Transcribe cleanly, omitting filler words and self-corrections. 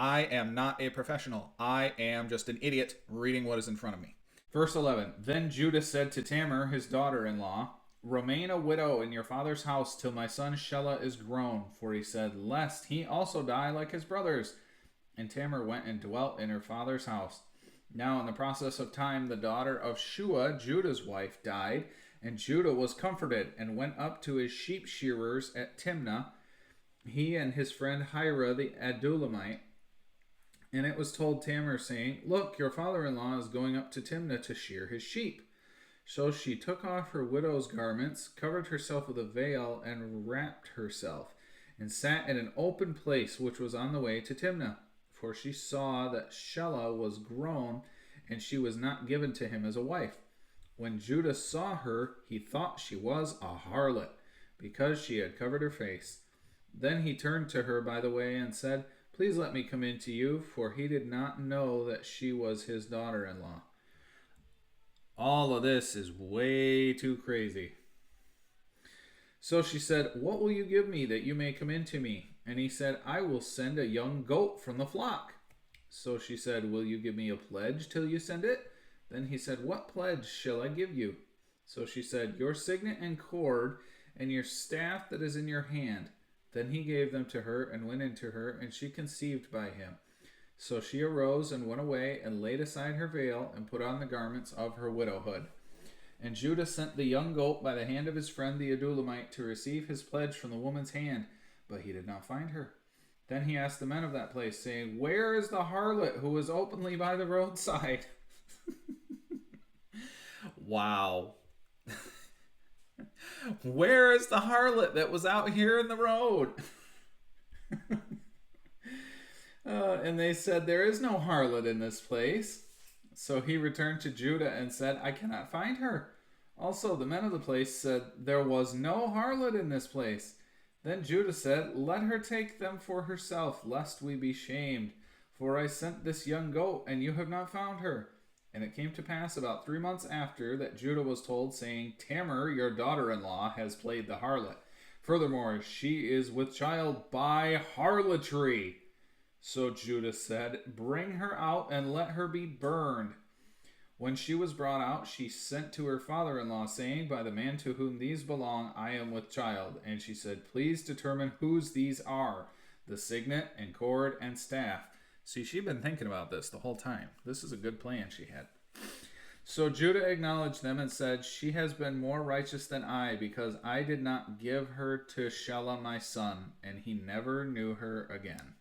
I am not a professional. I am just an idiot reading what is in front of me. Verse 11. Then Judah said to Tamar, his daughter-in-law, remain a widow in your father's house till my son Shelah is grown. For he said, lest he also die like his brothers. And Tamar went and dwelt in her father's house. Now in the process of time, the daughter of Shua, Judah's wife, died, and Judah was comforted, and went up to his sheep shearers at Timnah, he and his friend Hira the Adullamite. And it was told Tamar, saying, look, your father-in-law is going up to Timnah to shear his sheep. So she took off her widow's garments, covered herself with a veil, and wrapped herself, and sat in an open place which was on the way to Timnah. For she saw that Shelah was grown, and she was not given to him as a wife. When Judah saw her, he thought she was a harlot, because she had covered her face. Then he turned to her by the way and said, please let me come in to you, for he did not know that she was his daughter-in-law. All of this is way too crazy. So she said, what will you give me that you may come in to me? And he said, I will send a young goat from the flock. So she said, will you give me a pledge till you send it? Then he said, what pledge shall I give you? So she said, your signet and cord, and your staff that is in your hand. Then he gave them to her, and went into her, and she conceived by him. So she arose and went away, and laid aside her veil, and put on the garments of her widowhood. And Judah sent the young goat by the hand of his friend the Adullamite to receive his pledge from the woman's hand, but he did not find her. Then he asked the men of that place, saying, where is the harlot who was openly by the roadside? Wow. Where is the harlot that was out here in the road? And they said, there is no harlot in this place. So he returned to Judah and said, I cannot find her. Also the men of the place said, there was no harlot in this place. Then Judah said, let her take them for herself, lest we be shamed. For I sent this young goat, and you have not found her. And it came to pass about 3 months after that Judah was told, saying, Tamar, your daughter-in-law, has played the harlot. Furthermore, she is with child by harlotry. So Judah said, bring her out and let her be burned. When she was brought out, she sent to her father-in-law, saying, by the man to whom these belong, I am with child. And she said, please determine whose these are, the signet and cord and staff. See, she'd been thinking about this the whole time. This is a good plan she had. So Judah acknowledged them and said, she has been more righteous than I, because I did not give her to Shelah my son. And he never knew her again.